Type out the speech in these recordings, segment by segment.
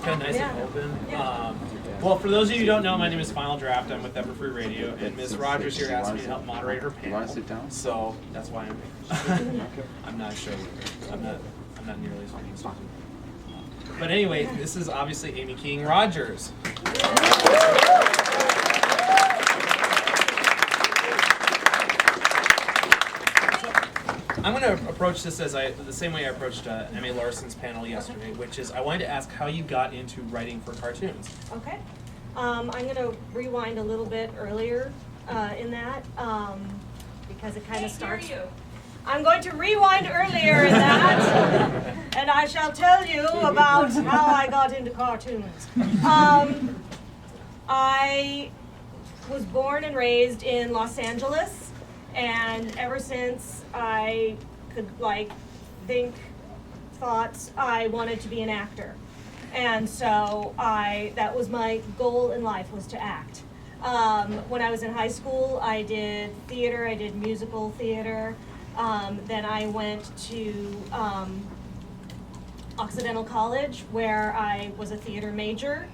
Jessica. Nice and open. Well, for those of you who don't know, my name is Final Draft. I'm with Ever Free Radio, and Ms. Rogers here asked me to help moderate her panel. You want to sit down? So that's why I'm here. I'm not sure. I'm not nearly as funny as Susan. But anyway, this is obviously Amy Keating Rogers. I'm going to approach this the same way I approached Emmy Larson's panel yesterday, which is I wanted to ask how you got into writing for cartoons. Okay. I'm going to rewind a little bit earlier in that because it kind of starts. I'm going to rewind earlier in that, and I shall tell you about how I got into cartoons. I was born and raised in Los Angeles, and ever since I could think thoughts, I wanted to be an actor. And so that was my goal in life, was to act. When I was in high school, I did theater, I did musical theater. Then I went to Occidental College, where I was a theater major.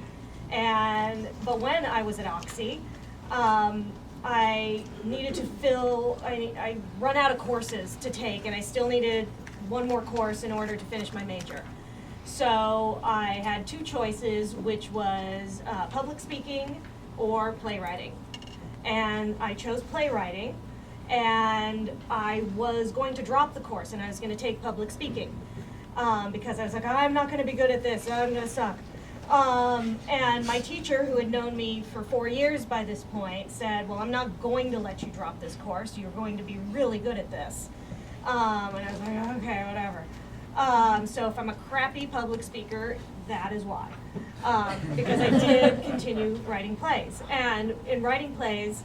But when I was at Oxy, I needed to I run out of courses to take, and I still needed one more course in order to finish my major. So I had two choices, which was public speaking or playwriting. And I chose playwriting, and I was going to drop the course, and I was going to take public speaking because I was like, I'm not going to be good at this, I'm going to suck. And my teacher, who had known me for 4 years by this point, said, well, I'm not going to let you drop this course. You're going to be really good at this. And I was like, okay, whatever. So if I'm a crappy public speaker, that is why. Because I did continue writing plays. And in writing plays,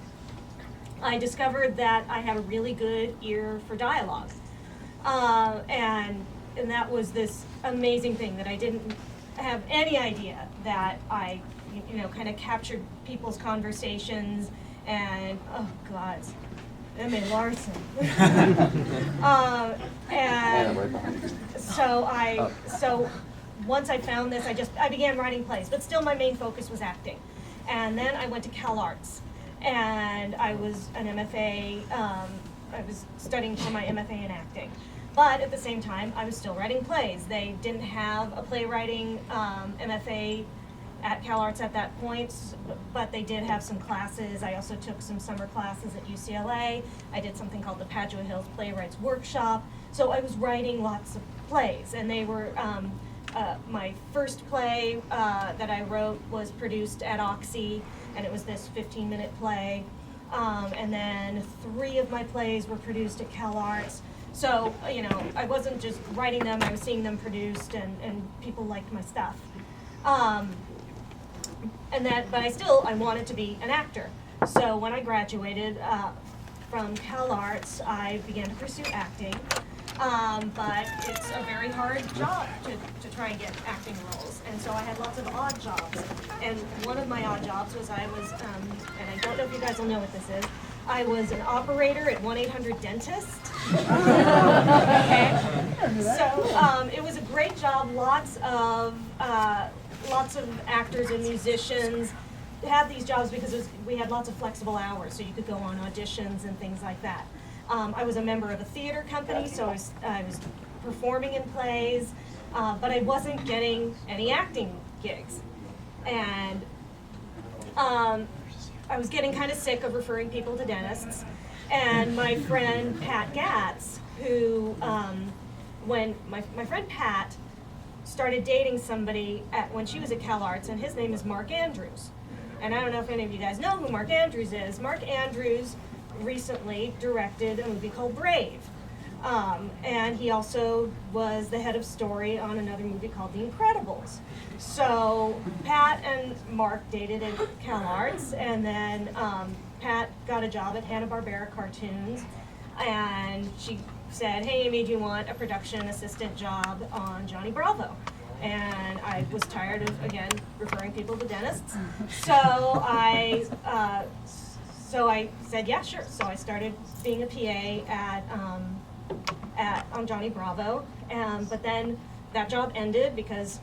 I discovered that I had a really good ear for dialogue. And that was this amazing thing that I didn't have any idea that I, kind of captured people's conversations and, oh God, Emmy Larson. So once I found this, I began writing plays, but still my main focus was acting. And then I went to CalArts, and I was an MFA, I was studying for my MFA in acting. But at the same time, I was still writing plays. They didn't have a playwriting MFA at CalArts at that point, but they did have some classes. I also took some summer classes at UCLA. I did something called the Padua Hills Playwrights Workshop. So I was writing lots of plays, and they were, my first play that I wrote was produced at Oxy, and it was this 15-minute play. And then 3 of my plays were produced at CalArts. So, I wasn't just writing them, I was seeing them produced, and people liked my stuff. But I wanted to be an actor. So when I graduated from CalArts, I began to pursue acting. But it's a very hard job to try and get acting roles. And so I had lots of odd jobs. And one of my odd jobs was and I don't know if you guys will know what this is, I was an operator at 1-800-DENTIST. Okay. So it was a great job. Lots of actors and musicians had these jobs because we had lots of flexible hours, so you could go on auditions and things like that. I was a member of a theater company, so I was performing in plays, but I wasn't getting any acting gigs. And I was getting kind of sick of referring people to dentists. And my friend Pat Gatz, who, when my friend Pat started dating somebody when she was at CalArts, and his name is Mark Andrews. And I don't know if any of you guys know who Mark Andrews is. Mark Andrews recently directed a movie called Brave. And he also was the head of story on another movie called The Incredibles. So Pat and Mark dated at CalArts, and then Pat got a job at Hanna-Barbera Cartoons, and she said, hey Amy, do you want a production assistant job on Johnny Bravo? And I was tired of, again, referring people to dentists. So I said, yeah, sure. So I started being a PA on Johnny Bravo. But then that job ended because,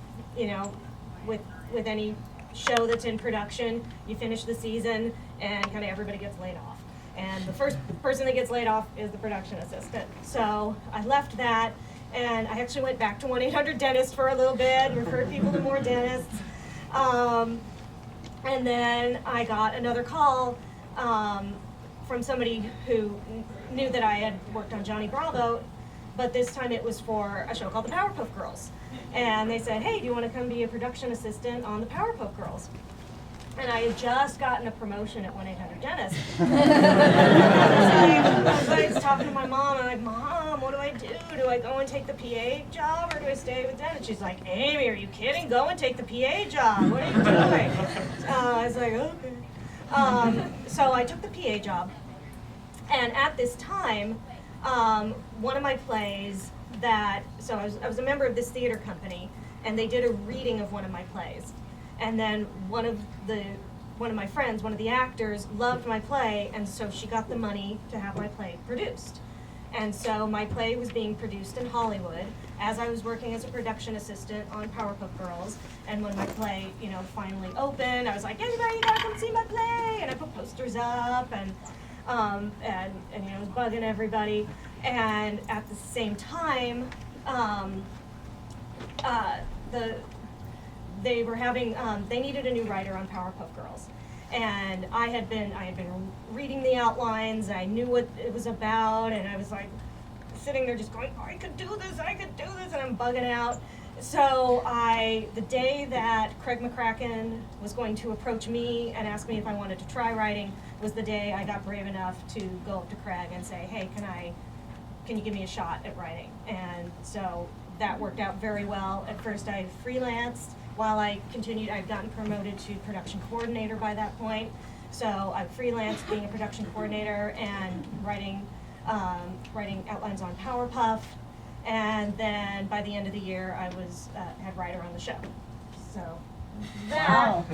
with any show that's in production, you finish the season and kind of everybody gets laid off. And the first person that gets laid off is the production assistant. So I left that, and I actually went back to 1-800-DENTIST for a little bit and referred people to more dentists. And then I got another call from somebody who knew that I had worked on Johnny Bravo, but this time it was for a show called The Powerpuff Girls. And they said, hey, do you want to come be a production assistant on The Powerpuff Girls? And I had just gotten a promotion at 1-800-DENTIST. I was talking to my mom, and I'm like, Mom, what do I do? Do I go and take the PA job, or do I stay with dentist? She's like, Amy, are you kidding? Go and take the PA job. What are you doing? I was like, okay. So I took the PA job. And at this time, one of my plays so I was a member of this theater company, and they did a reading of one of my plays. And then one of my friends, one of the actors, loved my play, and so she got the money to have my play produced. And so my play was being produced in Hollywood as I was working as a production assistant on Powerpuff Girls. And when my play, finally opened, I was like, anybody gotta come see my play? And I put posters up and was bugging everybody. And at the same time, they were having, they needed a new writer on Powerpuff Girls. And I had been reading the outlines, I knew what it was about, and I was like sitting there just going, I could do this, and I'm bugging out. So the day that Craig McCracken was going to approach me and ask me if I wanted to try writing was the day I got brave enough to go up to Craig and say, hey, can you give me a shot at writing? And so that worked out very well. At first I freelanced while I continued. I'd gotten promoted to production coordinator by that point. So I freelanced being a production coordinator and writing outlines on Powerpuff. And then by the end of the year, I was head writer on the show. So that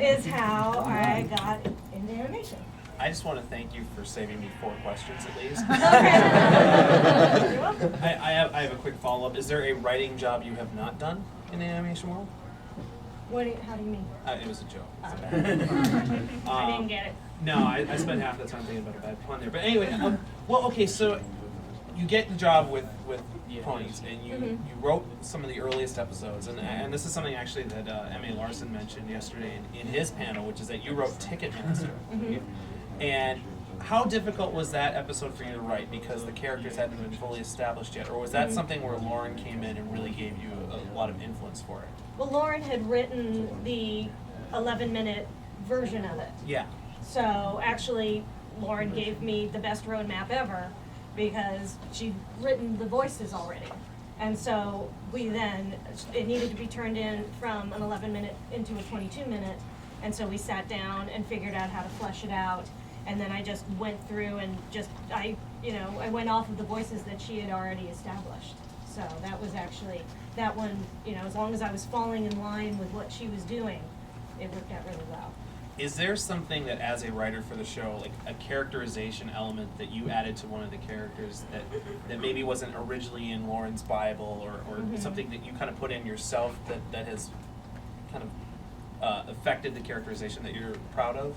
is how I got into animation. I just want to thank you for saving me 4 questions at least. Okay. You're welcome. I have a quick follow-up. Is there a writing job you have not done in the animation world? How do you mean? It was a joke. I didn't get it. No, I spent half the time thinking about a bad pun there. But anyway, okay, so you get the job with Ponies, and you wrote some of the earliest episodes, and this is something actually that M.A. Larson mentioned yesterday in his panel, which is that you wrote Ticketmaster. And how difficult was that episode for you to write because the characters hadn't been fully established yet, or was that something where Lauren came in and really gave you a lot of influence for it? Well, Lauren had written the 11-minute version of it. Yeah. So actually, Lauren gave me the best roadmap ever because she'd written the voices already. And so it needed to be turned in from an 11-minute into a 22-minute. And so we sat down and figured out how to flesh it out. And then I just went through and I went off of the voices that she had already established. So that was actually, that one, as long as I was falling in line with what she was doing, it worked out really well. Is there something that, as a writer for the show, like a characterization element that you added to one of the characters that maybe wasn't originally in Lauren's Bible, or something that you kind of put in yourself that has kind of affected the characterization that you're proud of?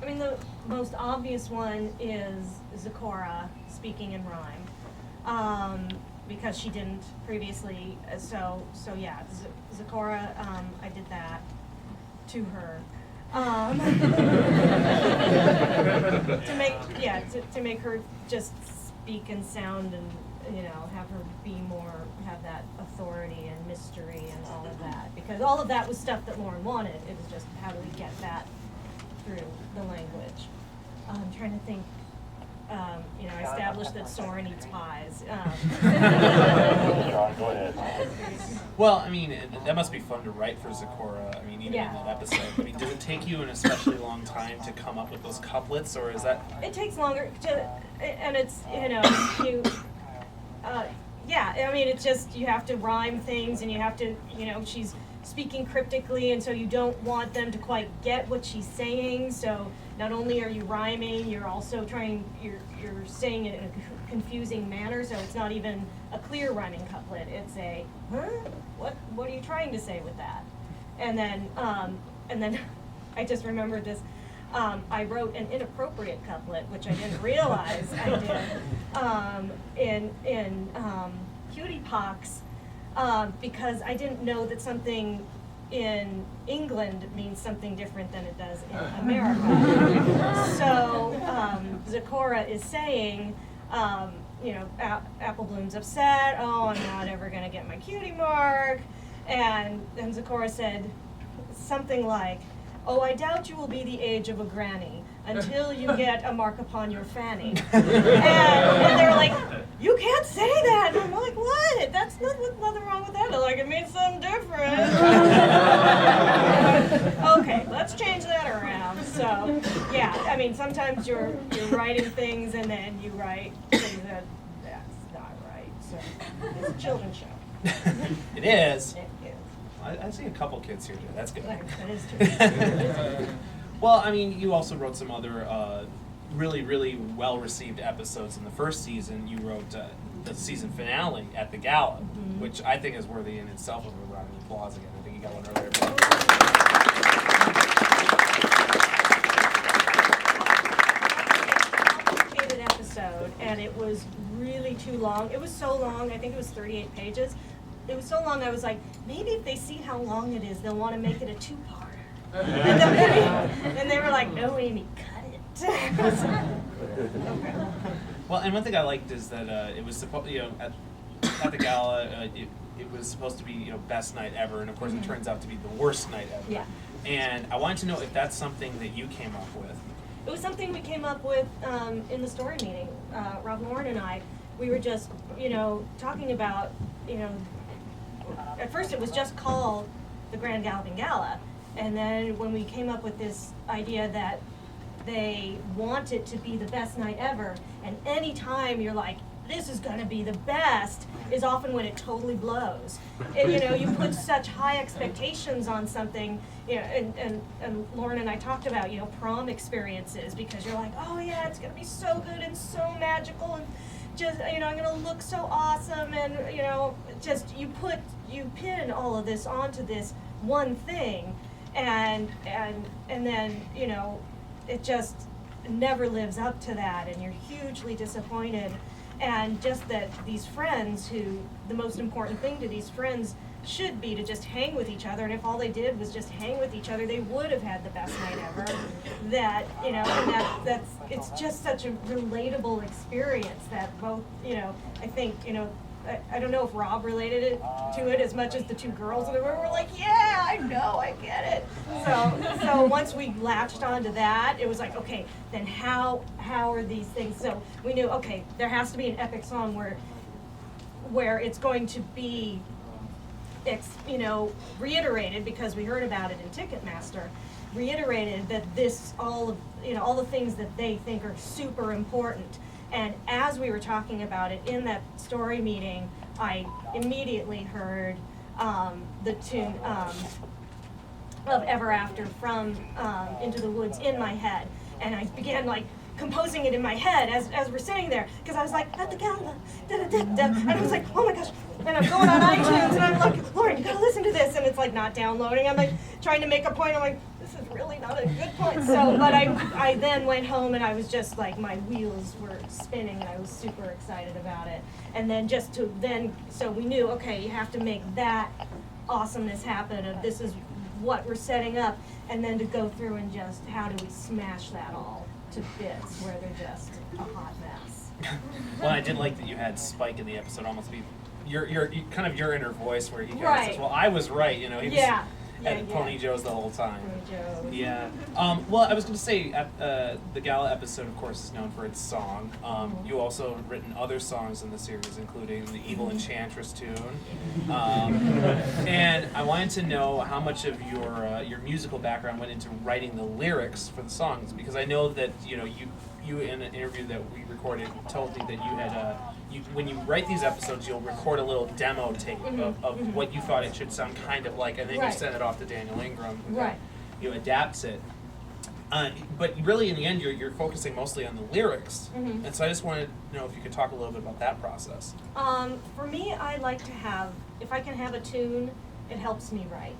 I mean, the most obvious one is Zecora speaking in rhyme, because she didn't previously. So yeah, Zecora, I did that to her. To make her just speak and sound and have her have that authority and mystery and all of that, because all of that was stuff that Lauren wanted. It was just how do we get that through the language. I'm trying to think. I established that Soren eats pies. Well, I mean, that must be fun to write for Zecora. I mean, even in that episode. I mean, does it take you an especially long time to come up with those couplets, or is that? It takes longer and it's I mean, it's just you have to rhyme things, and you have to she's speaking cryptically, and so you don't want them to quite get what she's saying. So not only are you rhyming, you're also you're saying it in a confusing manner. So it's not even a clear rhyming couplet. It's a What are you trying to say with that? And then I just remembered this. I wrote an inappropriate couplet, which I didn't realize I did, in Cutie Pox, because I didn't know that something in England means something different than it does in America. So Zecora is saying, Apple Bloom's upset, oh, I'm not ever gonna get my cutie mark. And Zecora said something like, oh, I doubt you will be the age of a granny until you get a mark upon your fanny. And they were like, you can't say that. And I'm like, what? That's nothing wrong with that. They're like, it means something different. Okay, let's change that around. So, yeah, I mean, sometimes you're writing things and then you write things that's not right. So, it's a children's show. It is. It is. I see a couple kids here today. That's good. That is true. Well, I mean, you also wrote some other really, really well-received episodes in the first season. You wrote the season finale at the gala, which I think is worthy in itself of a round of applause again. I think you got one earlier. Complicated episode, and it was really too long. It was so long. I think it was 38 pages. It was so long, I was like, maybe if they see how long it is, they'll want to make it a two-parter. And they were like, no, Amy, cut it. Okay. Well, and one thing I liked is that it was supposed, at the gala, it was supposed to be, best night ever, and of course it turns out to be the worst night ever. Yeah. And I wanted to know if that's something that you came up with. It was something we came up with in the story meeting. Rob Lauren and I, we were just, talking about, at first it was just called the Grand Galloping Gala, and then when we came up with this idea that they want it to be the best night ever, and any time you're like, this is going to be the best, is often when it totally blows. And, you put such high expectations on something, and Lauren and I talked about, prom experiences, because you're like, oh yeah, it's going to be so good and so magical, and just, I'm going to look so awesome, and, just you pin all of this onto this one thing, and then, it just never lives up to that, and you're hugely disappointed. And just that these friends the most important thing to these friends should be to just hang with each other, and if all they did was just hang with each other, they would have had the best night ever. That, and it's just such a relatable experience that both, I think, I don't know if Rob related it to it as much as the two girls in the room were like, yeah, I know, I get it. So once we latched onto that, it was like, okay, then how are these things? So we knew, okay, there has to be an epic song where it's going to be, reiterated, because we heard about it in Ticketmaster, reiterated that all the things that they think are super important. And as we were talking about it in that story meeting, I immediately heard the tune of Ever After from Into the Woods in my head. And I began composing it in my head as we're sitting there, because I was like, at the gala, da-da-da-da, and I was like, oh my gosh, and I'm going on iTunes, and I'm like, Lauren, you gotta listen to this, and it's not downloading. I'm trying to make a point, I'm like, this is really not a good point. So, but I then went home, and I was just my wheels were spinning, and I was super excited about it. And then so we knew, okay, you have to make that awesomeness happen, of this is what we're setting up, and then to go through and just, how do we smash that all to bits where they're just a hot mess. Well, I did like that you had Spike in the episode almost be your kind of your inner voice, where he kind of says, well, I was right, he was at Pony Joe's the whole time. Pony Joe. Yeah. Well, I was going to say, the gala episode, of course, is known for its song. You also have written other songs in the series, including the Evil Enchantress tune. And I wanted to know how much of your musical background went into writing the lyrics for the songs, because I know that you in an interview that we recorded told me that you had when you write these episodes, you'll record a little demo tape of what you thought it should sound kind of like, and then you send it off to Daniel Ingram, who adapts it. But really, in the end, you're focusing mostly on the lyrics, and so I just wanted to know if you could talk a little bit about that process. For me, I like to have, if I can have a tune, it helps me write.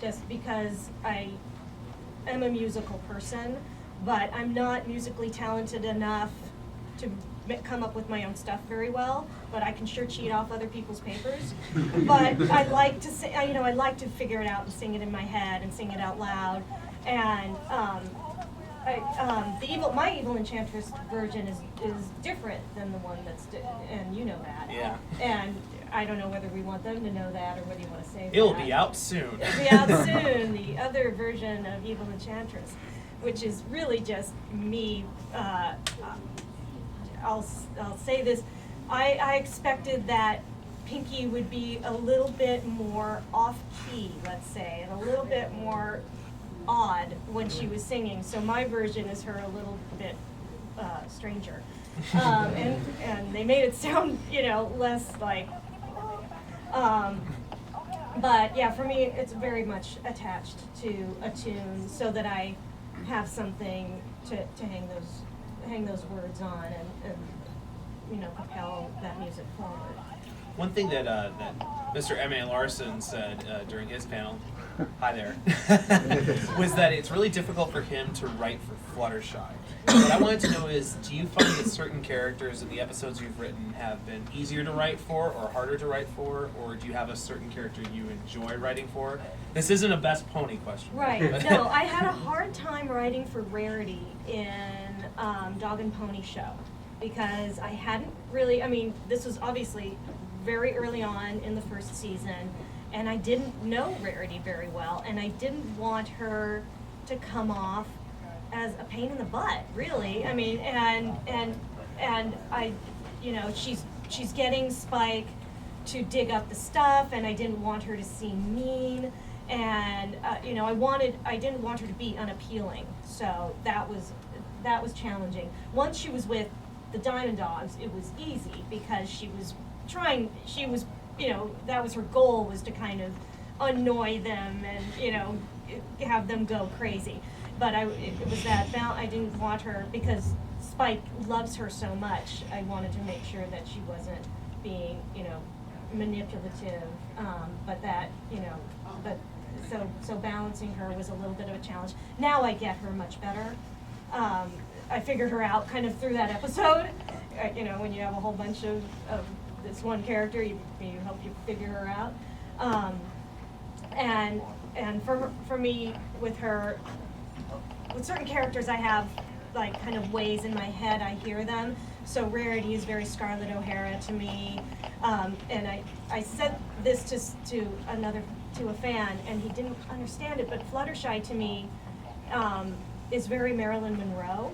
just because I am a musical person, but I'm not musically talented enough to come up with my own stuff very well, but I can sure cheat off other people's papers. But I like to sing, I like to figure it out and sing it in my head and sing it out loud. And my Evil Enchantress version is different than the one and you know that. Yeah. And I don't know whether we want them to know that or whether you want to say that. It'll be out soon. It'll be out soon. The other version of Evil Enchantress, which is really just me. I'll say this. I expected that Pinky would be a little bit more off-key, let's say, and a little bit more odd when she was singing. So my version is her a little bit stranger. And they made it sound, less like. But yeah, for me, it's very much attached to a tune so that I have something to hang those words on and propel that music forward. One thing that Mr. M.A. Larson said during his panel, hi there, was that it's really difficult for him to write for Fluttershy. What I wanted to know is, do you find that certain characters in the episodes you've written have been easier to write for or harder to write for, or do you have a certain character you enjoy writing for? This isn't a best pony question. Right. No, I had a hard time writing for Rarity in Dog and Pony Show because I hadn't really, this was obviously very early on in the first season, and I didn't know Rarity very well, and I didn't want her to come off as a pain in the butt, really. And I, she's getting Spike to dig up the stuff, and I didn't want her to seem mean, and I didn't want her to be unappealing. So that was challenging. Once she was with the Diamond Dogs, it was easy because that was her goal, was to kind of annoy them and, have them go crazy. But it was that I didn't want her, because Spike loves her so much, I wanted to make sure that she wasn't being, manipulative, but that, so balancing her was a little bit of a challenge. Now I get her much better. I figured her out kind of through that episode. When you have a whole bunch of this one character, you help you figure her out. And for me, with her, with certain characters, I have like kind of ways in my head I hear them. So Rarity is very Scarlett O'Hara to me, and I said this to a fan, and he didn't understand it. But Fluttershy to me is very Marilyn Monroe,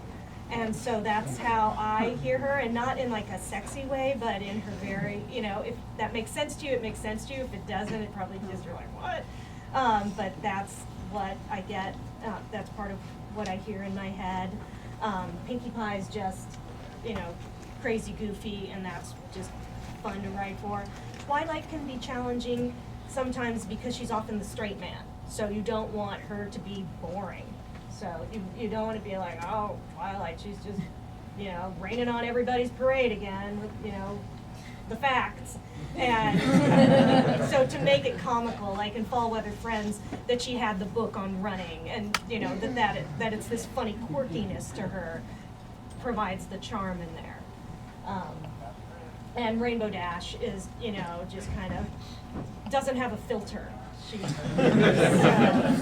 and so that's how I hear her, and not in like a sexy way, but in her very, if that makes sense to you, it makes sense to you. If it doesn't, it probably just, you're like, what? But that's what I get. That's part of what I hear in my head. Pinkie Pie is just, crazy goofy, and that's just fun to write for. Twilight can be challenging sometimes because she's often the straight man, so you don't want her to be boring. So you don't want to be like, oh, Twilight, she's just, raining on everybody's parade again with, the facts. And so to make it comical, like in Fall Weather Friends, that she had the book on running, and that it's this funny quirkiness to her provides the charm in there. And Rainbow Dash is, just kind of doesn't have a filter. So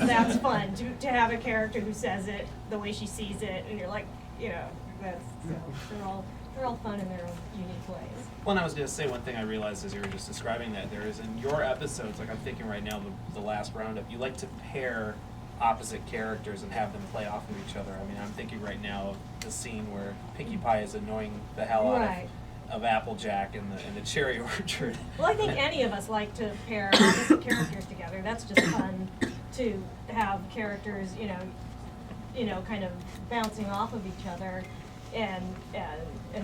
that's fun to have a character who says it the way she sees it, and you're like, they're all fun in their own unique ways. Well, and I was going to say one thing I realized as you were just describing that, there is in your episodes, like I'm thinking right now, the last roundup, you like to pair opposite characters and have them play off of each other. I'm thinking right now of the scene where Pinkie Pie is annoying the hell out of Applejack in the cherry orchard. Well, I think any of us like to pair opposite characters together. That's just fun to have characters, kind of bouncing off of each other and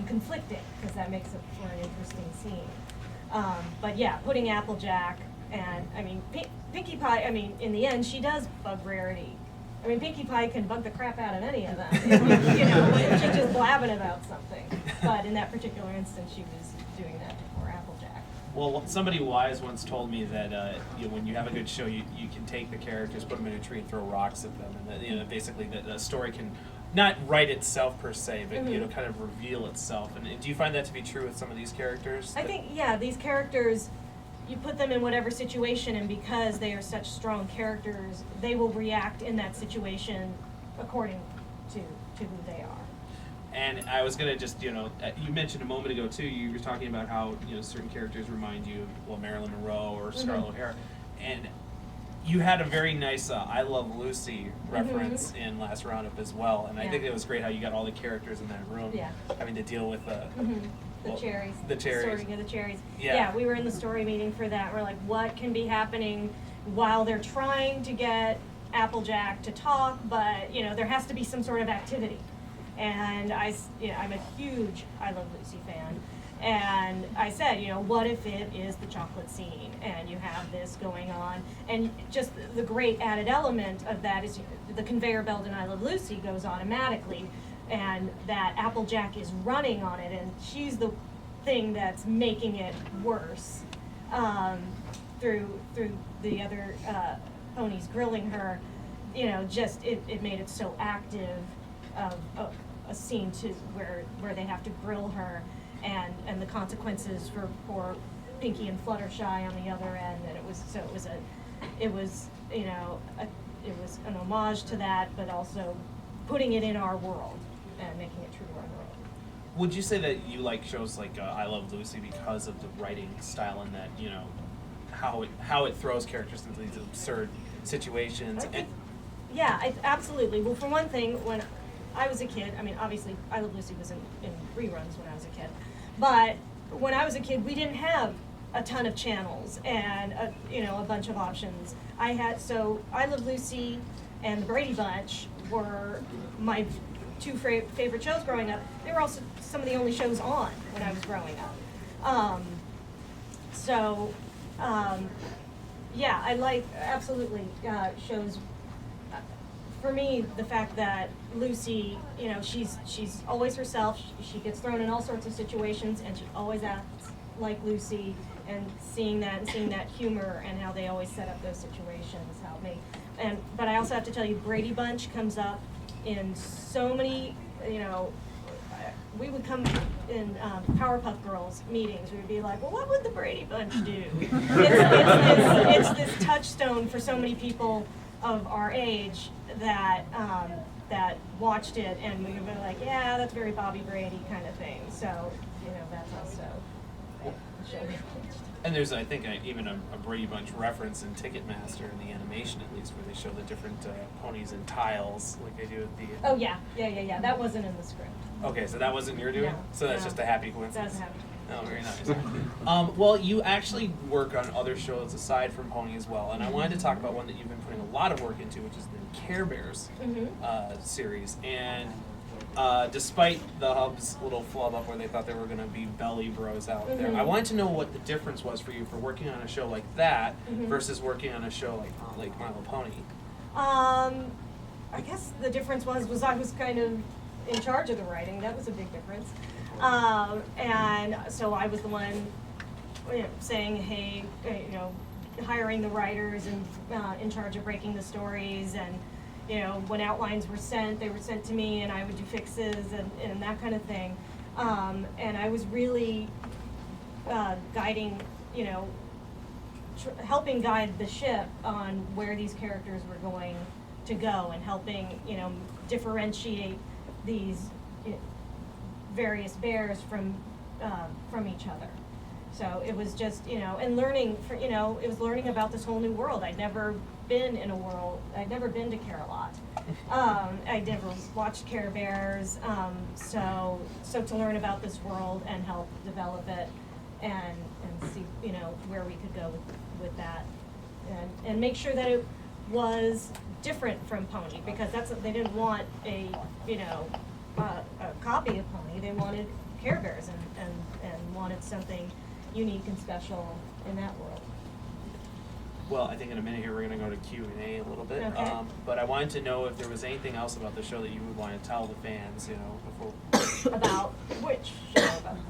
conflicting, because that makes it for an interesting scene. But yeah, putting Applejack and, Pinkie Pie, in the end, she does bug Rarity. Pinkie Pie can bug the crap out of any of them, if she's just blabbing about something. But in that particular instance, she was doing that for Applejack. Well, somebody wise once told me that when you have a good show, you can take the characters, put them in a tree, and throw rocks at them, and that, basically the story can not write itself per se, but kind of reveal itself. And do you find that to be true with some of these characters? I think these characters, you put them in whatever situation, and because they are such strong characters, they will react in that situation according to who they are. And I was gonna just, you mentioned a moment ago too, you were talking about how, certain characters remind you of, Marilyn Monroe or Scarlett O'Hara. And you had a very nice I Love Lucy reference in Last Roundup as well. And I think it was great how you got all the characters in that room having to deal with the cherries. The cherries. Sorting of the cherries. Yeah, we were in the story meeting for that. We're like, what can be happening while they're trying to get Applejack to talk, but, there has to be some sort of activity. And I'm a huge I Love Lucy fan. And I said, what if it is the chocolate scene and you have this going on? And just the great added element of that is the conveyor belt in I Love Lucy goes automatically, and that Applejack is running on it, and she's the thing that's making it worse through the other ponies grilling her. Just it made it so active of a scene to where they have to grill her, and the consequences for poor Pinky and Fluttershy on the other end. And it was an homage to that, but also putting it in our world and making it true to our world. Would you say that you like shows like I Love Lucy because of the writing style and that, how it throws characters into these absurd situations? Absolutely. Well, for one thing, when I was a kid, obviously I Love Lucy was in reruns when I was a kid, but when I was a kid, we didn't have a ton of channels and a bunch of options. I Love Lucy and the Brady Bunch were my two favorite shows growing up. They were also some of the only shows on when I was growing up. I like absolutely shows. For me, the fact that Lucy, she's always herself. She gets thrown in all sorts of situations, and she always acts like Lucy. And seeing that humor and how they always set up those situations helped me. But I also have to tell you, Brady Bunch comes up in so many. We would come in Powerpuff Girls meetings. We would be like, well, what would the Brady Bunch do? It's this touchstone for so many people of our age that watched it, and we would be like, yeah, that's very Bobby Brady kind of thing. So, that's also a show we watched. And there's, I think, even a Brady Bunch reference in Ticketmaster in the animation, at least, where they show the different ponies and tiles, like they do at the... Oh, yeah. That wasn't in the script. Okay, so that wasn't your doing? No, so that's just a happy coincidence? That's happy. Oh, very nice. Well, you actually work on other shows aside from Pony as well, and I wanted to talk about one that you've been putting a lot of work into, which is the Care Bears series. And despite the Hub's little flub up where they thought there were going to be belly bros out there, I wanted to know what the difference was for you for working on a show like that versus working on a show like My Little Pony. I guess the difference was I was kind of in charge of the writing. That was a big difference. And so I was the one saying, hey, hiring the writers and in charge of breaking the stories, and when outlines were sent, they were sent to me, and I would do fixes and that kind of thing. And I was really guiding, helping guide the ship on where these characters were going to go, and helping differentiate these various bears from each other. So it was just, and learning, it was learning about this whole new world. I'd never been in a world, I'd never been to Care-a-Lot. I'd never watched Care Bears, so to learn about this world and help develop it and see, where we could go with that, and make sure that it was different from Pony, because they didn't want a copy of Pony. They wanted Care Bears and wanted something unique and special in that world. well, I think in a minute here we're going to go to Q&A a little bit. Okay. But I wanted to know if there was anything else about the show that you would want to tell the fans, you know, before. About which show?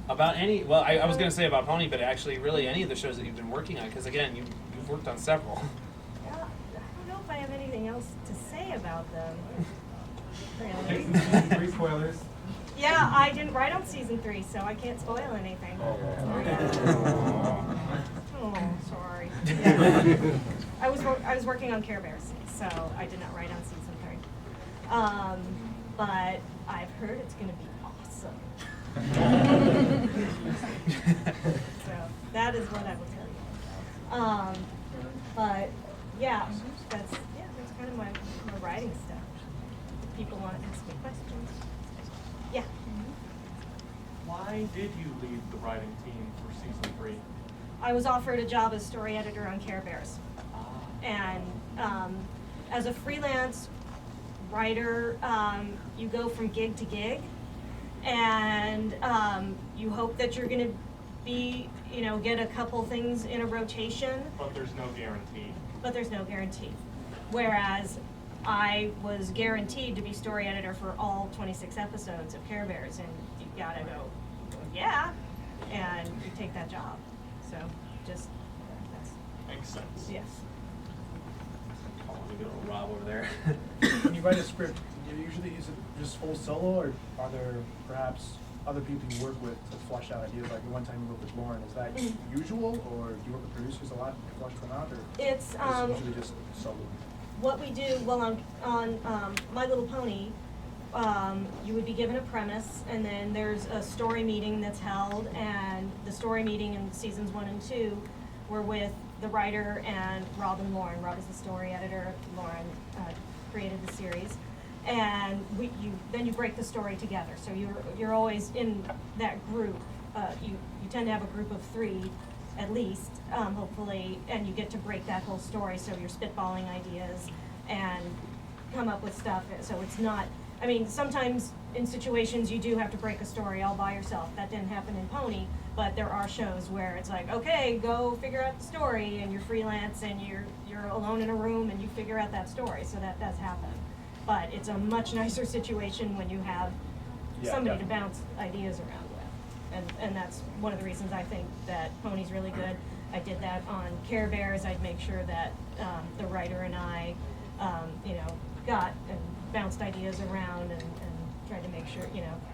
About any, well, I was going to say about Pony, but actually really any of the shows that you've been working on, because again, you've worked on several. Yeah, I don't know if I have anything else to say about them. Really. Season 3 spoilers. Yeah, I didn't write on season 3, so I can't spoil anything. Oh, sorry. Yeah. I was working on Care Bears, so I did not write on season 3. But I've heard it's going to be awesome. So that is what I will tell you. But yeah, that's kind of my writing stuff. People want to ask me questions. Yeah. Why did you leave the writing team for season 3? I was offered a job as story editor on Care Bears. And as a freelance writer, you go from gig to gig, and you hope that you're going to be, get a couple things in a rotation. But there's no guarantee. But there's no guarantee. Whereas I was guaranteed to be story editor for all 26 episodes of Care Bears, and you gotta go, yeah, and you take that job. So that's Makes sense. yes. Oh, let me go to Rob over there. When you write a script, is it just full solo, or are there perhaps other people you work with to flush out ideas? Like the one time you worked with Lauren, is that usual, or do you work with producers a lot to flush them out, or It's is it usually just solo? what we do. Well, on My Little Pony, you would be given a premise, and then there's a story meeting that's held, and the story meeting in seasons 1 and 2 were with the writer and Rob and Lauren. Rob is the story editor. Lauren created the series, and then you break the story together. So you're always in that group. You tend to have a group of 3 at least, hopefully, and you get to break that whole story. So you're spitballing ideas and come up with stuff. So it's not. I mean, sometimes in situations you do have to break a story all by yourself. That didn't happen in Pony, but there are shows where it's like, okay, go figure out the story, and you're freelance and you're alone in a room and you figure out that story. So that does happen. But it's a much nicer situation when you have somebody to bounce ideas around with. And that's one of the reasons I think that Pony's really good. I did that on Care Bears. I'd make sure that the writer and I, got and bounced ideas around and tried to make sure,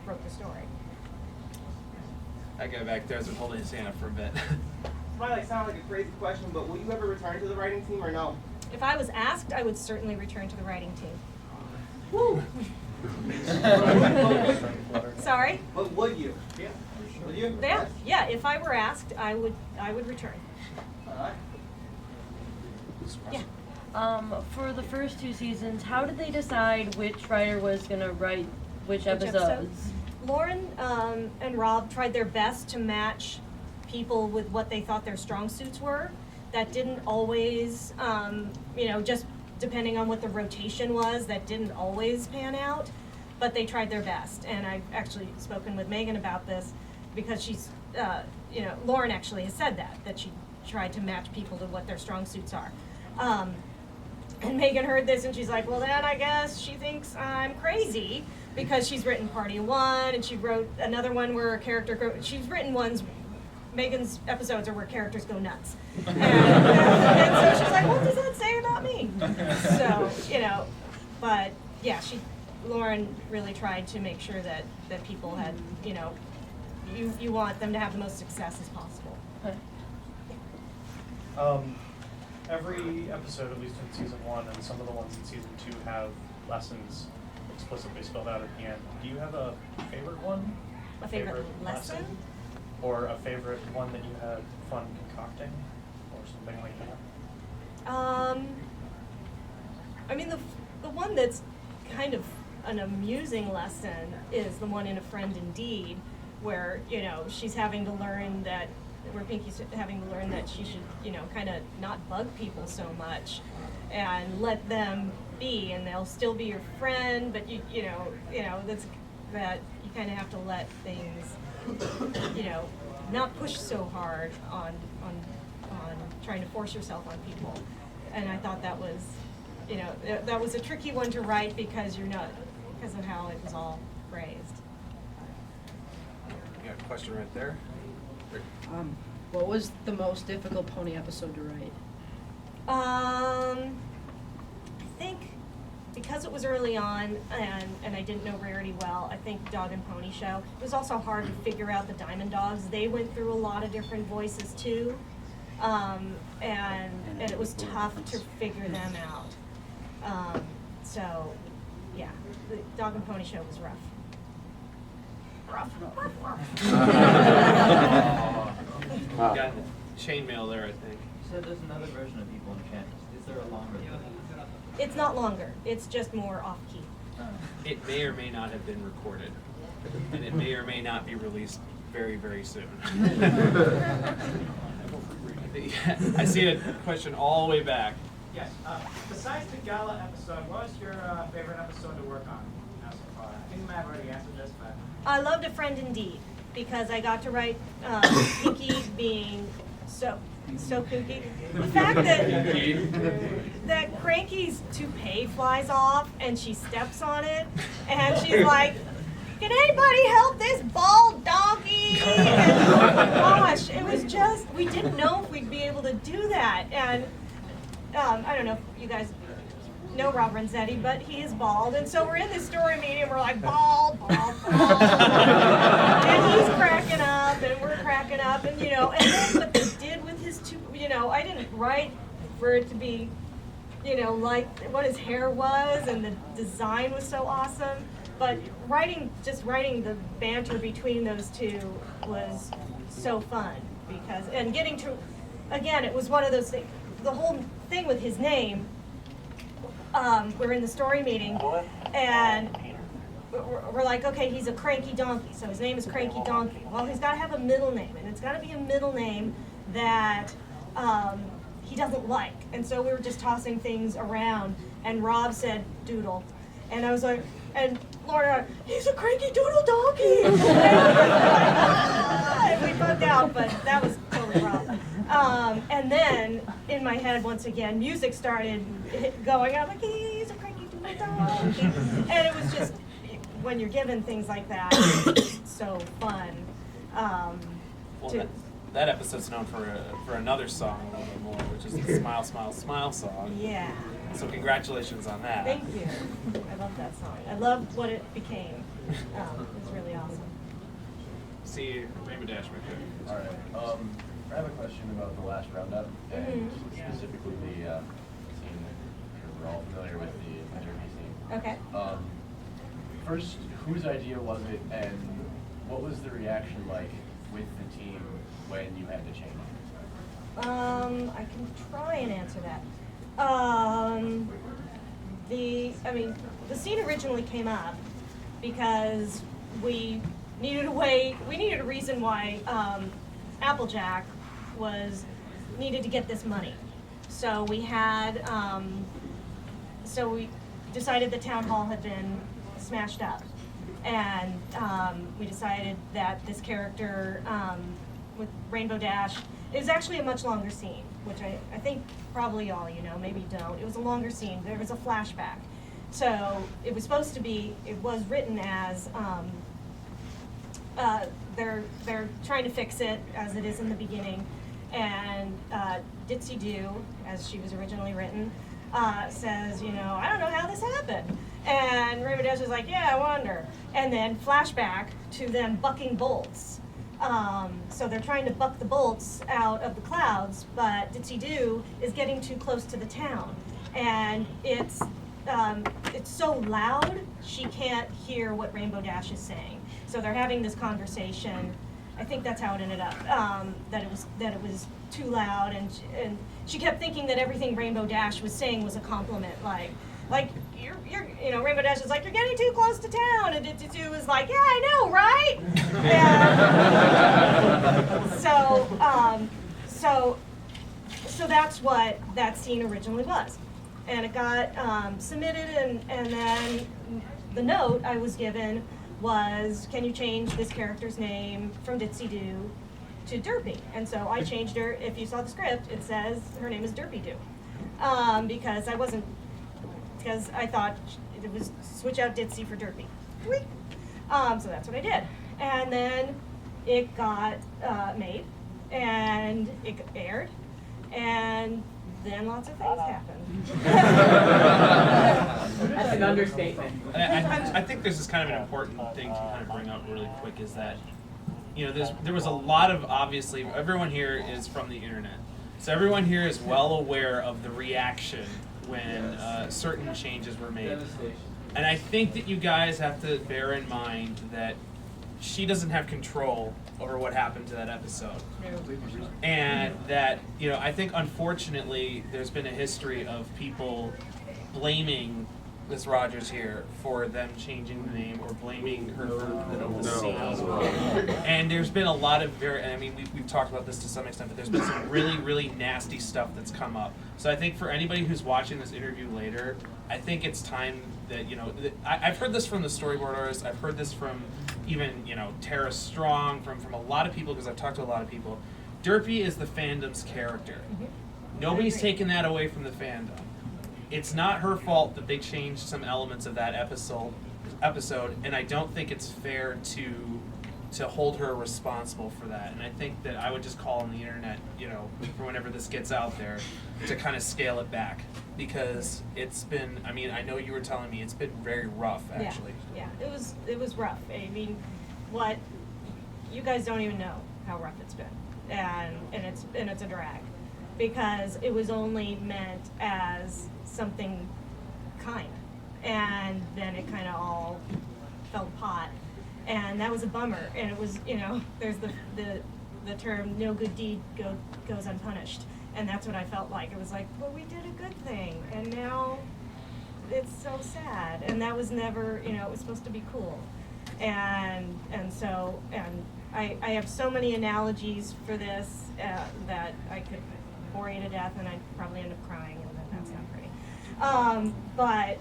broke the story. That guy back there has been holding his hand up for a bit. Might sound like a crazy question, but will you ever return to the writing team or no? If I was asked, I would certainly return to the writing team. Woo! Sorry? But would you? Yeah. Would you? Yeah, if I were asked, I would return. Alright. Yeah. For the first 2 seasons, how did they decide which writer was gonna write which episodes? Lauren and Rob tried their best to match people with what they thought their strong suits were. That didn't always, just depending on what the rotation was, that didn't always pan out, but they tried their best. And I've actually spoken with Megan about this because she's, Lauren actually has said that she tried to match people to what their strong suits are. And Megan heard this and she's like, well then I guess she thinks I'm crazy because she's written Party of One and she wrote another one where a character she's written ones, Megan's episodes are where characters go nuts. And so she's like, what does that say about me? So, but yeah, Lauren really tried to make sure that people had, you want them to have the most success as possible. Every episode, at least in season 1, and some of the ones in season 2 have lessons explicitly spelled out at the end. Do you have a favorite one? A favorite lesson? Or a favorite one that you had fun concocting, or something like that? I mean, the one that's kind of an amusing lesson is the one in A Friend Indeed, where, she's having to learn that, where Pinky's having to learn that she should, kind of not bug people so much and let them be, and they'll still be your friend, but that's that you kind of have to let things, not push so hard on trying to force yourself on people. And I thought that was, you know, that was a tricky one to write because because of how it was all phrased. You got a question right there? What was the most difficult pony episode to write? I think because it was early on and I didn't know Rarity well, I think Dog and Pony Show. It was also hard to figure out the Diamond Dogs. They went through a lot of different voices too, and it was tough to figure them out. So, yeah, the Dog and Pony Show was rough. You got chainmail there, I think. You said there's another version of People in Chains. Is there a longer version? It's not longer. It's just more off-key. It may or may not have been recorded, and it may or may not be released very, very soon. I see a question all the way back. Yes. Besides the gala episode, what was your favorite episode to work on so far? I think you might have already answered this, but. I loved A Friend Indeed because I got to write Pinky being so kooky. The fact that Cranky's toupee flies off and she steps on it and she's like, "Can anybody help this bald donkey?" And gosh, it was just, we didn't know if we'd be able to do that. And I don't know if you guys know Rob Renzetti, but he is bald. And so we're in this story meeting and we're like, bald, bald, bald. And he's cracking up and we're cracking up. And, you know, and then what they did with his you know, I didn't write for it to be, you know, like what his hair was and the design was so awesome. But just writing the banter between those two was so fun because, and getting to, again, it was one of those things, the whole thing with his name, we're in the story meeting and we're like, okay, he's a cranky donkey, so his name is Cranky Donkey. Well, he's got to have a middle name, and it's got to be a middle name that he doesn't like. And so we were just tossing things around, and Rob said Doodle. And I was like, and Laura, he's a cranky doodle donkey. And we bugged out, but that was totally Rob. And then in my head, once again, music started going. I'm like, he's a cranky doodle donkey. And it was just, when you're given things like that, it's so fun. That episode's known for another song a little bit more, which is the Smile, Smile, Smile song. Yeah. So congratulations on that. Thank you. I love that song. I love what it became. It's really awesome. See Rainbow Dash right there. All right. I have a question about the last roundup, and specifically the scene that we're all familiar with, the interview scene. Okay. First, whose idea was it, and what was the reaction like with the team when you had to change it? I can try and answer that. The scene originally came up because we needed a reason why Applejack needed to get this money. So we had, so we decided the town hall had been smashed up. And we decided that this character with Rainbow Dash is actually a much longer scene, which I think probably all you know, maybe don't. It was a longer scene. There was a flashback. So it was supposed to be, it was written as they're trying to fix it as it is in the beginning. And Ditsy Doo, as she was originally written, says, you know, I don't know how this happened. And Rainbow Dash is like, yeah, I wonder. And then flashback to them bucking bolts. So they're trying to buck the bolts out of the clouds, but Ditsy Doo is getting too close to the town. And it's so loud, she can't hear what Rainbow Dash is saying. So they're having this conversation. I think that's how it ended up, that it was too loud, and she kept thinking that everything Rainbow Dash was saying was a compliment, like you're you know, Rainbow Dash is like, you're getting too close to town, and Ditsy Doo was like, yeah, I know, right? And so that's what that scene originally was, and it got submitted, and then the note I was given was, can you change this character's name from Ditsy Doo to Derpy. And so I changed her. If you saw the script, it says her name is Derpy Doo. Because I thought it was switch out Ditzy for Derpy. So that's what I did. And then it got made, and it aired, and then lots of things happened. That's an understatement. I think this is kind of an important thing to kind of bring up really quick is that, you know, there was a lot of, obviously, everyone here is from the internet. So everyone here is well aware of the reaction when certain changes were made. And I think that you guys have to bear in mind that she doesn't have control over what happened to that episode. And that, you know, I think unfortunately there's been a history of people blaming Miss Rogers here for them changing the name or blaming her for the scene. And there's been a lot of we've talked about this to some extent, but there's been some really, really nasty stuff that's come up. So I think for anybody who's watching this interview later, I think it's time that, you know, I've heard this from the storyboard artists, I've heard this from even, you know, Tara Strong, from a lot of people, because I've talked to a lot of people. Derpy is the fandom's character. Nobody's taken that away from the fandom. It's not her fault that they changed some elements of that episode, and I don't think it's fair to hold her responsible for that. And I think that I would just call on the internet, you know, for whenever this gets out there, to kind of scale it back, because it's been, I mean, I know you were telling me it's been very rough, actually. Yeah, it was rough. I mean, what you guys don't even know how rough it's been, and it's a drag, because it was only meant as something kind, and then it kind of all fell apart, and that was a bummer. And it was, you know, there's the term "no good deed goes unpunished," and that's what I felt like. It was like, well, we did a good thing, and now it's so sad. And that was never, you know, it was supposed to be cool, and I have so many analogies for this that I could bore you to death, and I'd probably end up crying, and then that's not pretty. But,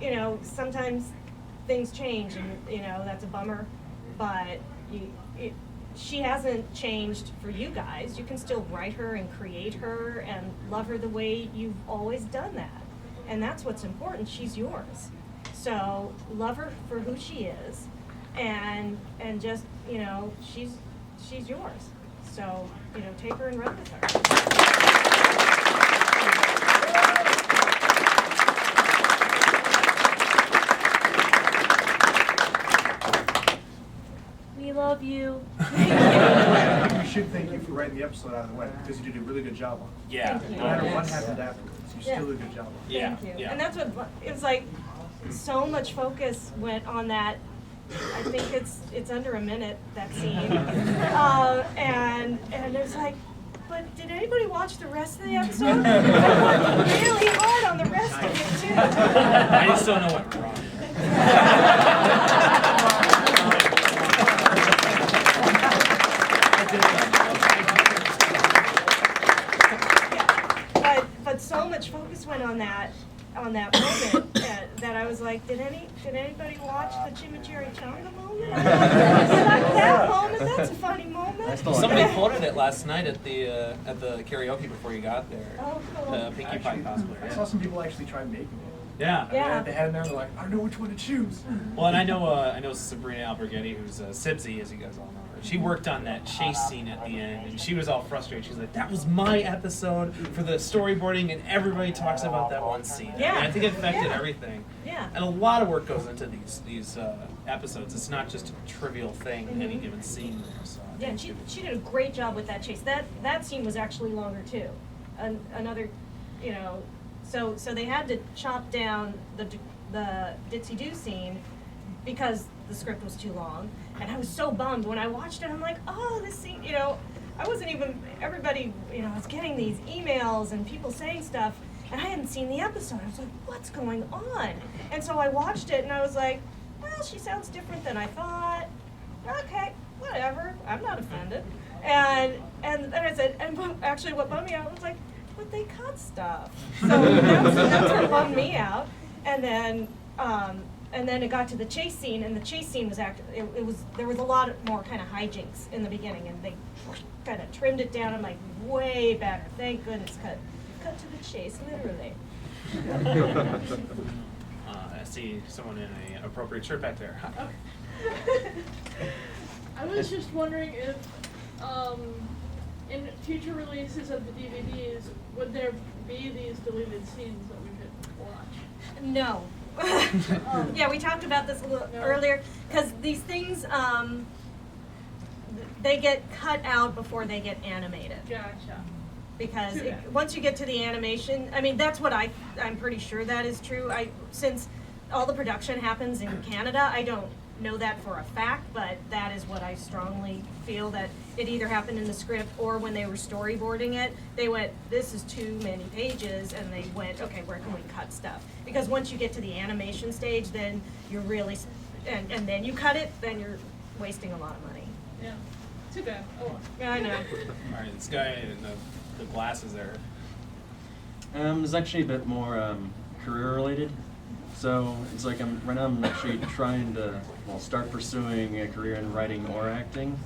you know, sometimes things change, and, you know, that's a bummer, but she hasn't changed for you guys. You can still write her and create her and love her the way you've always done that. And that's what's important. She's yours. So love her for who she is, and just, you know, she's yours. So, you know, take her and run with her. We love you. We should thank you for writing the episode out of the way, because you did a really good job on it. Yeah. Thank you. No matter what happened afterwards, you still did a good job on it. Yeah. Thank you. Yeah. And that's what, it was like, so much focus went on that. I think it's under a minute, that scene. And it's like, but did anybody watch the rest of the episode? I worked really hard on the rest of it too. I just don't know what wrong. But so much focus went on that moment that I was like, did anybody watch the Chimichurri moment? That moment, that's a funny moment. Somebody quoted it last night at the karaoke before you got there. Oh, cool. The Pinkie Pie cosplay. I saw some people actually try making it. Yeah. Yeah. They had it there, they're like, I don't know which one to choose. Well, and I know Sabrina Alberghetti, who's Sibsy, as you guys all know her. She worked on that chase scene at the end, and she was all frustrated. She's like, that was my episode for the storyboarding, and everybody talks about that one scene. Yeah. And I think it affected Yeah. everything. Yeah. And a lot of work goes into these episodes. It's not just a trivial thing in any given scene there. So I Yeah, and think she did a great job with that chase. That scene was actually longer too. Another, you know, so they had to chop down the Ditzy Doo scene because the script was too long. And I was so bummed when I watched it. I'm like, oh, this scene, you know, I wasn't even, everybody, you know, was getting these emails and people saying stuff, and I hadn't seen the episode. I was like, what's going on? And so I watched it and I was like, well, she sounds different than I thought. Okay, whatever, I'm not offended. And then I said, and actually what bummed me out was like, but they cut stuff. So that's what bummed me out. And then and then it got to the chase scene, and the chase scene was there was a lot more kind of hijinks in the beginning, and they kind of trimmed it down. I'm like, way better. Thank goodness. Cut to the chase, literally. I see someone in an appropriate shirt back there. I was just wondering if, in future releases of the DVDs, would there be these deleted scenes that we could watch? No. Yeah, we talked about this a little earlier, because these things, they get cut out before they get animated. Gotcha. Because Too bad. once you get to the animation, I mean, that's what I'm pretty sure that is true. Since all the production happens in Canada, I don't know that for a fact, but that is what I strongly feel, that it either happened in the script or when they were storyboarding it, they went, this is too many pages, and they went, okay, where can we cut stuff? Because once you get to the animation stage, then you're really, and then you cut it, then you're wasting a lot of money. Yeah. Too bad. Oh well. Yeah, I know. All right, this guy in the glasses there. It's actually a bit more career related. So it's like right now I'm actually trying to start pursuing a career in writing or acting,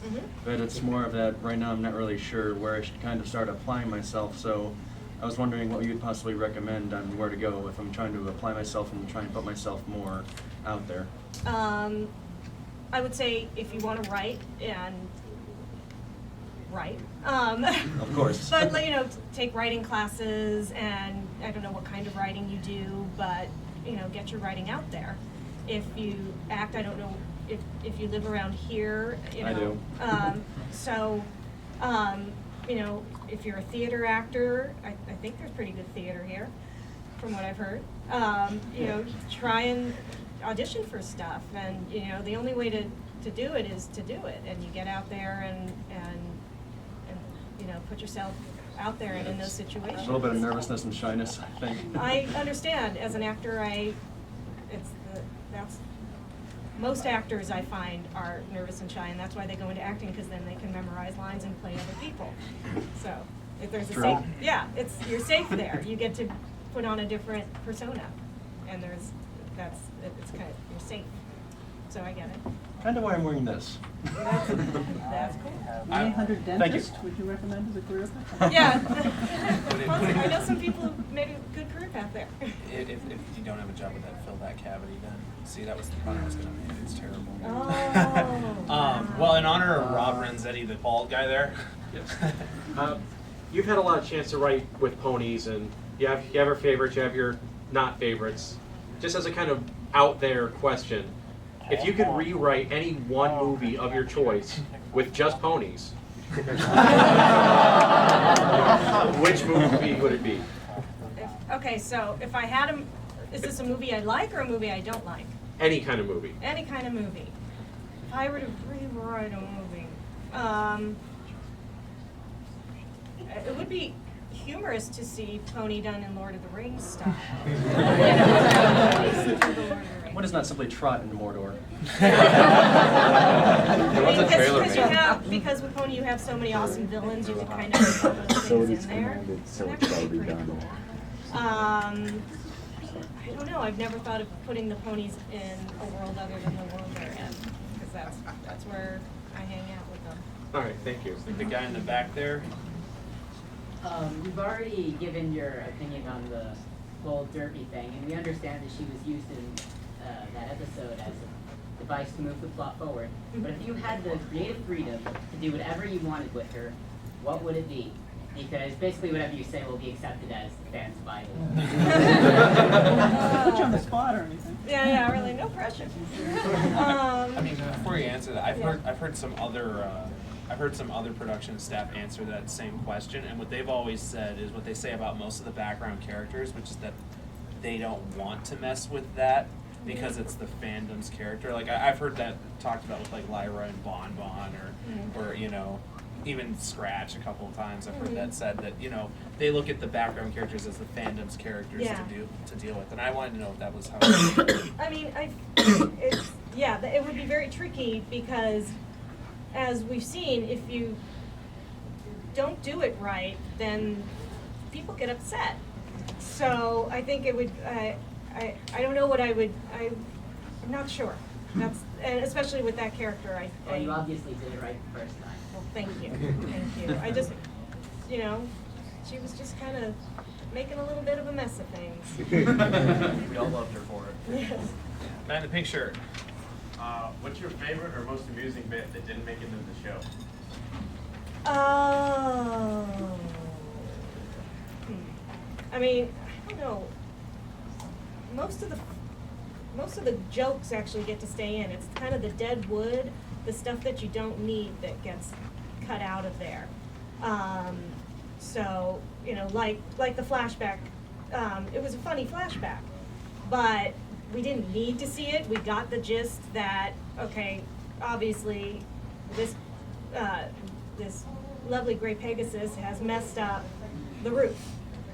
but it's more of that right now I'm not really sure where I should kind of start applying myself. So I was wondering what you'd possibly recommend on where to go if I'm trying to apply myself and try and put myself more out there. I would say if you want to write and write. Of course. But take writing classes, and I don't know what kind of writing you do, but get your writing out there. If you act, I don't know if you live around here, I do. If you're a theater actor, I think there's pretty good theater here, from what I've heard. Try and audition for stuff, and the only way to do it is to do it, and you get out there and put yourself out there and in those situations. A little bit of nervousness and shyness, I think. I understand. As an actor, most actors I find are nervous and shy, and that's why they go into acting, because then they can memorize lines and play other people. So if there's a safe, you're safe there. You get to put on a different persona, and it's kind of, you're safe. So I get it. Kind of why I'm wearing this. That's cool. 1-800 Thank dentist, you. would you recommend as a career path? Yeah. I know some people who made a good career path there. If you don't have a job with that, fill that cavity then. See, that was the point I was going to make. It's terrible. Oh. Well, in honor of Rob Renzetti, the bald guy there. You've had a lot of chance to write with ponies, and you have your favorites, you have your not favorites. Just as a kind of out there question, if you could rewrite any one movie of your choice with just ponies, which movie would it be? Okay, so if I had is this a movie I like or a movie I don't like? Any kind of movie. Any kind of movie. If I were to rewrite a movie, it would be humorous to see Pony done in Lord of the Rings style. What is not simply trot into Mordor? Because with Pony you have so many awesome villains, you can kind of put those things in there. And that could be pretty cool. I don't know, I've never thought of putting the ponies in a world other than the world they're in, because that's where I hang out with them. All right, thank you. The guy in the back there. You've already given your opinion on the whole derby thing, and we understand that she was used in that episode as a device to move the plot forward. But if you had the creative freedom to do whatever you wanted with her, what would it be? Because basically whatever you say will be accepted as the fans' Bible. Put you on the spot or anything. Yeah, really, no pressure. I mean, before you answer that, I've heard some other production staff answer that same question, and what they've always said is what they say about most of the background characters, which is that they don't want to mess with that because it's the fandom's character. Like I've heard that talked about with like Lyra and Bon Bon, or even Scratch a couple of times. I've heard that said that they look at the background characters as the fandom's characters to deal with, and I wanted to know if that was how. I mean, it would be very tricky because, as we've seen, if you don't do it right, then people get upset. So I think it would. I don't know what I I'm not sure. And especially with that character, Well, you obviously did it right the first time. well, thank you, thank you. I just, you know, she was just kind of making a little bit of a mess of things. We all loved her for it. Yes. Man in the pink shirt. What's your favorite or most amusing bit that didn't make it into the show? I mean, I don't know. Most of the jokes actually get to stay in. It's kind of the dead wood, the stuff that you don't need that gets cut out of there. So, you know, like the flashback, it was a funny flashback, but we didn't need to see it. We got the gist that, okay, obviously this lovely gray Pegasus has messed up the roof.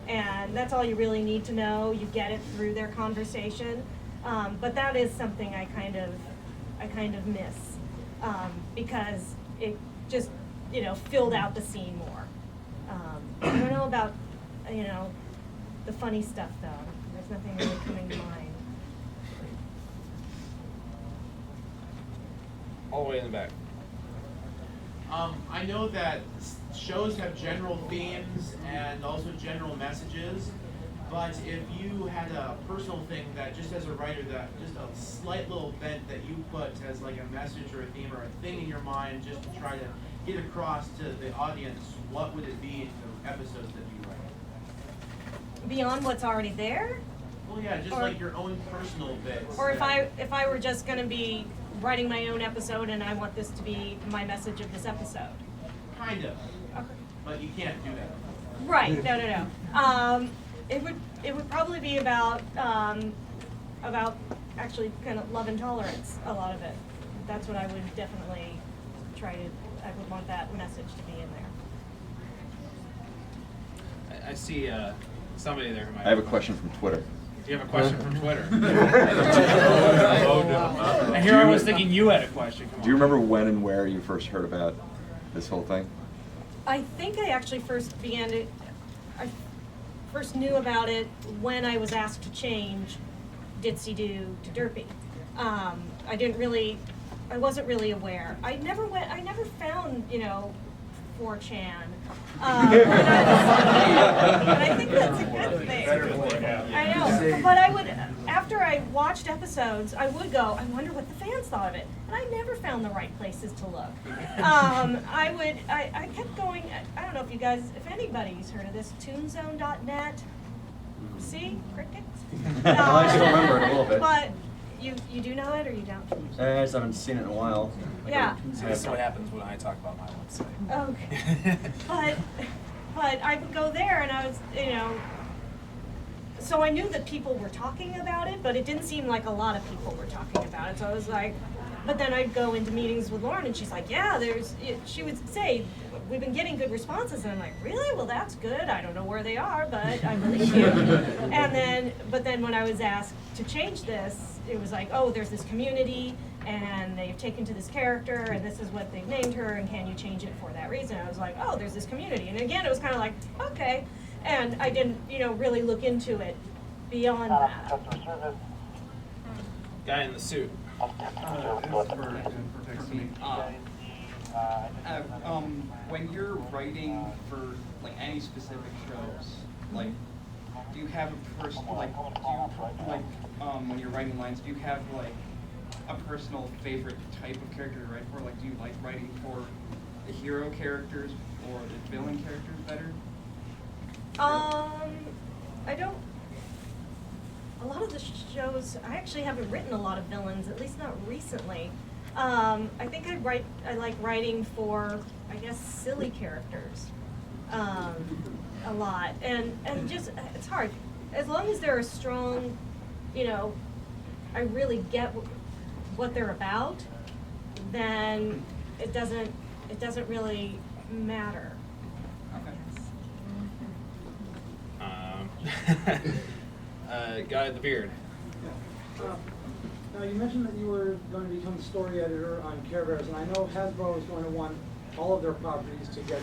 And that's all you really need to know. You get it through their conversation. But that is something I kind of miss, because it just, you know, filled out the scene more. I don't know about, you know, the funny stuff though. There's nothing really coming to mind. All the way in the back. I know that shows have general themes and also general messages, but if you had a personal thing that just as a writer, that just a slight little bent that you put as like a message or a theme or a thing in your mind just to try to get across to the audience, what would it be in the episodes that you write? Beyond what's already there? Well, yeah, just Or- like your own personal bits. Or if I were just gonna be writing my own episode and I want this to be my message of this episode. Kind of. Okay. But you can't do that. Right, no. It would probably be about actually kind of love and tolerance, a lot of it. That's what I would definitely I would want that message to be in there. I see somebody there who might. I have a question from Twitter. Do you have a question from Twitter? Oh no! And here I was thinking you had a question. Come on. Do you remember when and where you first heard about this whole thing? I think I actually I first knew about it when I was asked to change Ditsy Do to Derpy. I wasn't really aware. I never found, you know, 4chan. And I think that's a good thing. I know, but after I watched episodes, I would go, I wonder what the fans thought of it. And I never found the right places to look. I kept going, I don't know if anybody's heard of this, toonzone.net. See, crickets? I still remember it a little bit. But you do know it or you don't? I just haven't seen it in a while. Yeah. So this is what happens when I talk about my website. Okay. But I would go there and I was, you know, so I knew that people were talking about it, but it didn't seem like a lot of people were talking about it. So I was like, but then I'd go into meetings with Lauren and she's like, yeah, she would say, we've been getting good responses. And I'm like, really? Well, that's good. I don't know where they are, but I believe you. But then when I was asked to change this, it was like, oh, there's this community and they've taken to this character and this is what they've named her and can you change it for that reason? I was like, oh, there's this community. And again, it was kind of like, okay. And I didn't, you know, really look into it beyond that. Guy in the suit. When you're writing for like any specific shows, like, do you have a personal when you're writing lines, do you have like a personal favorite type of character to write for? Like, do you like writing for the hero characters or the villain characters better? I don't. A lot of the shows, I actually haven't written a lot of villains, at least not recently. I think I like writing for, I guess, silly characters, a lot. And just, it's hard. As long as they're a strong, you know, I really get what they're about, then it doesn't really matter. Guy with the beard. Now, you mentioned that you were going to become the story editor on Care Bears, and I know Hasbro is going to want all of their properties to get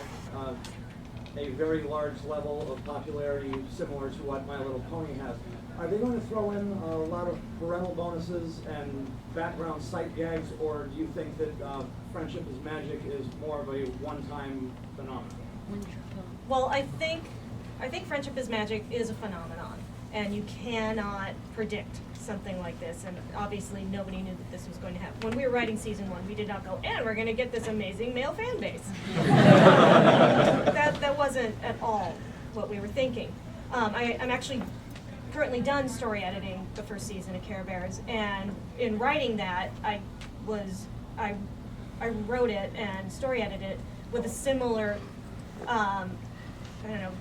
a very large level of popularity similar to what My Little Pony has. Are they going to throw in a lot of parental bonuses and background sight gags, or do you think that Friendship is Magic is more of a one-time phenomenon? Well, I think Friendship is Magic is a phenomenon, and you cannot predict something like this. And obviously, nobody knew that this was going to happen. When we were writing season 1, we did not go, and we're going to get this amazing male fan base. that wasn't at all what we were thinking. I'm actually currently done story editing the first season of Care Bears, and in writing that, I wrote it and story edited it with a similar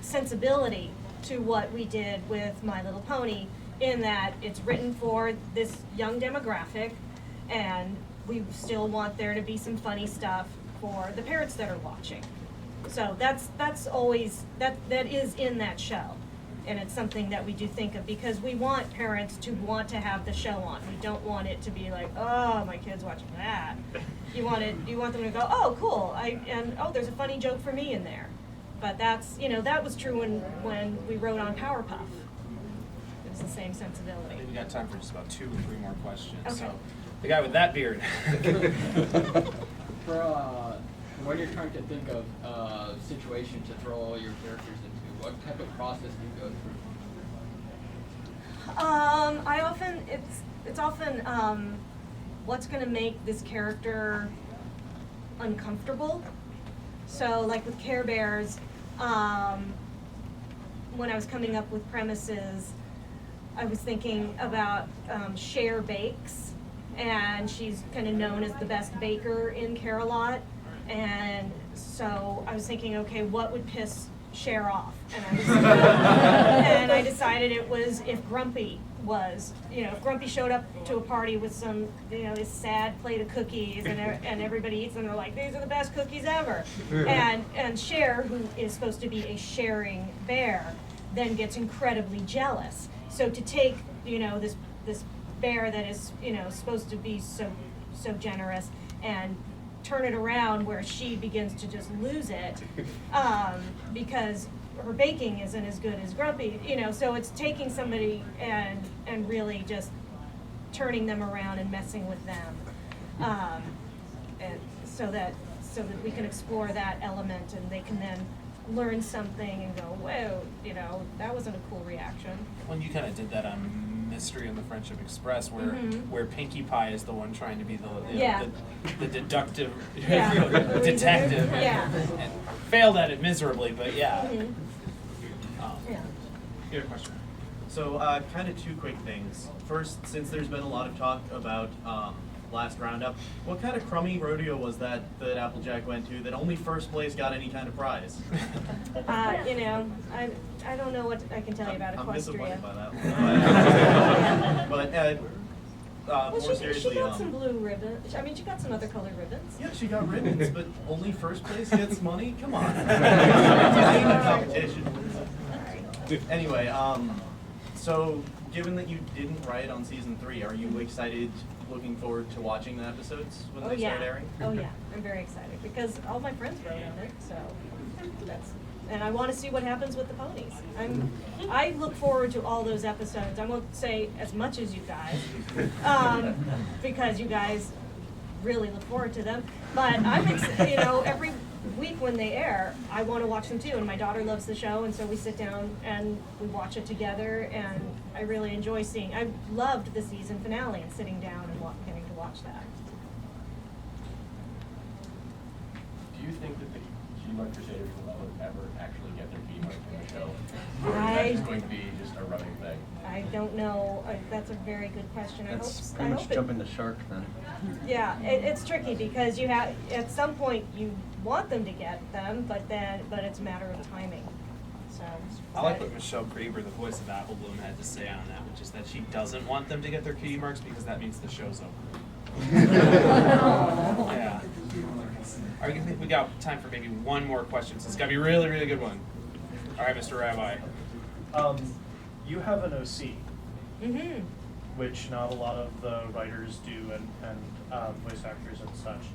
sensibility to what we did with My Little Pony, in that it's written for this young demographic, and we still want there to be some funny stuff for the parents that are watching. So that's always, that is in that show. And it's something that we do think of, because we want parents to want to have the show on. We don't want it to be like, oh, my kid's watching that. You want them to go, oh, cool, there's a funny joke for me in there. But that's, that was true when we wrote on Powerpuff. It was the same sensibility. I think we got time for just about 2 or 3 more questions. Okay. So, the guy with that beard. For when you're trying to think of a situation to throw all your characters into, what type of process do you go through? It's often what's going to make this character uncomfortable. So, like with Care Bears, when I was coming up with premises, I was thinking about Cher bakes, and she's kind of known as the best baker in Care-a-Lot, and so I was thinking, okay, what would piss Cher off? And I decided it was if Grumpy was, if Grumpy showed up to a party with some, this sad plate of cookies, and everybody eats them, they're like, these are the best cookies ever. And Cher, who is supposed to be a sharing bear, then gets incredibly jealous. So to take, this bear that is, supposed to be so generous, and turn it around where she begins to just lose it, because her baking isn't as good as Grumpy, so it's taking somebody and really just turning them around and messing with them, and so that we can explore that element, and they can then learn something and go, whoa, that wasn't a cool reaction. When you kind of did that on Mystery on the Friendship Express, where Pinkie Pie is the one trying to be the deductive detective, and failed at it miserably, but yeah. You had a question. So, kind of 2 quick things. First, since there's been a lot of talk about last roundup, what kind of crummy rodeo was that Applejack went to that only first place got any kind of prize? I don't know what I can tell you about Equestria. I'm disappointed by that one. But more seriously, she got some blue ribbons. I mean, she got some other colored ribbons. Yeah, she got ribbons, but only first place gets money? Come on. It's competition. Anyway, so given that you didn't write on season 3, are you excited, looking forward to watching the episodes when they start airing? Oh yeah, I'm very excited because all my friends wrote on it, so and I want to see what happens with the ponies. I look forward to all those episodes. I won't say as much as you guys, because you guys really look forward to them. But I'm every week when they air, I want to watch them too. And my daughter loves the show, and so we sit down and we watch it together. And I really enjoy seeing. I loved the season finale and sitting down and getting to watch that. Do you think that the Cutie Mark Crusaders will ever actually get their Cutie Mark from the show? Or is that just going to be just a running thing? I don't know. That's a very good question. That's pretty much jumping the shark then. Yeah, it's tricky because you have at some point you want them to get them, but it's a matter of timing. So I like what Michelle Graber, the voice of Apple Bloom, had to say on that, which is that she doesn't want them to get their cutie marks because that means the show's over. Yeah. All right, I think we got time for maybe 1 more question. So it's got to be a really, really good one. All right, Mr. Rabbi. You have an OC, which not a lot of the writers do, and voice actors and such.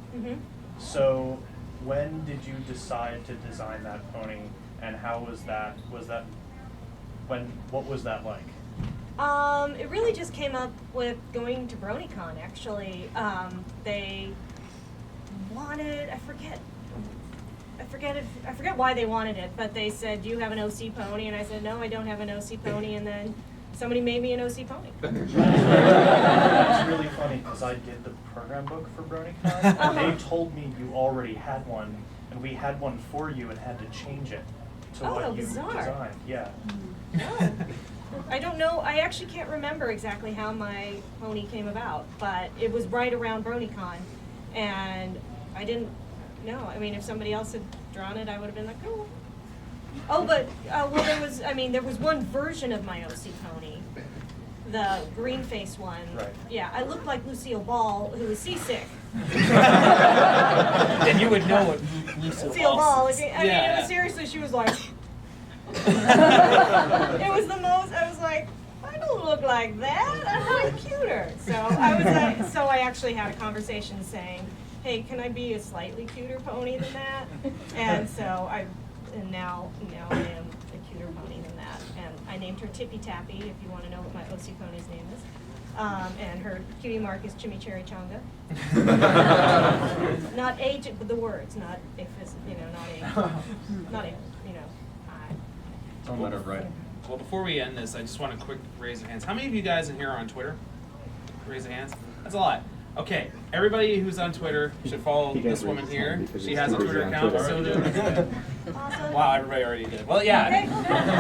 So, when did you decide to design that pony, and how was that? What was that like? It really just came up with going to BronyCon, actually. They wanted, I forget why they wanted it, but they said, do you have an OC pony? And I said, no, I don't have an OC pony, and then somebody made me an OC pony. It's really funny, because I did the program book for BronyCon, and they told me you already had one, and we had one for you and had to change it to Oh, what you bizarre. designed. Yeah. Oh. I don't know, I actually can't remember exactly how my pony came about, but it was right around BronyCon, and I didn't know. I mean, if somebody else had drawn it, I would have been like, oh. Oh, but, well, there was one version of my OC pony, the green face one. Right. Yeah, I looked like Lucille Ball, who was seasick. And you would know what Lucille Ball, I mean, it was seriously, she was like, it was the most, I was like, I don't look like that, I'm really cuter. So I was like, so I actually had a conversation saying, hey, can I be a slightly cuter pony than that? And so now I am a cuter pony than that. And I named her Tippy Tappy, if you want to know what my OC pony's name is. And her cutie mark is Chimichurri Chonga. Not age, but the words, not if it's, not age. Not age, I. It's all a matter of writing. Well, before we end this, I just want a quick raise of hands. How many of you guys in here are on Twitter? Raise of hands. That's a lot. Okay, everybody who's on Twitter should follow this woman here. She has a Twitter account. So do. Awesome. Wow, everybody already did. Well, yeah.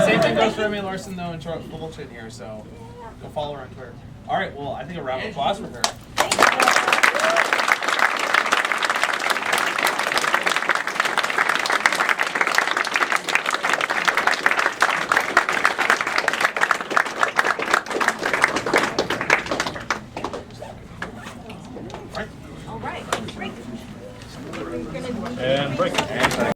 Same thing goes for Emmy Larson though and Charles Littleton here. So go follow her on Twitter. All right. Well, I think a round of applause for her.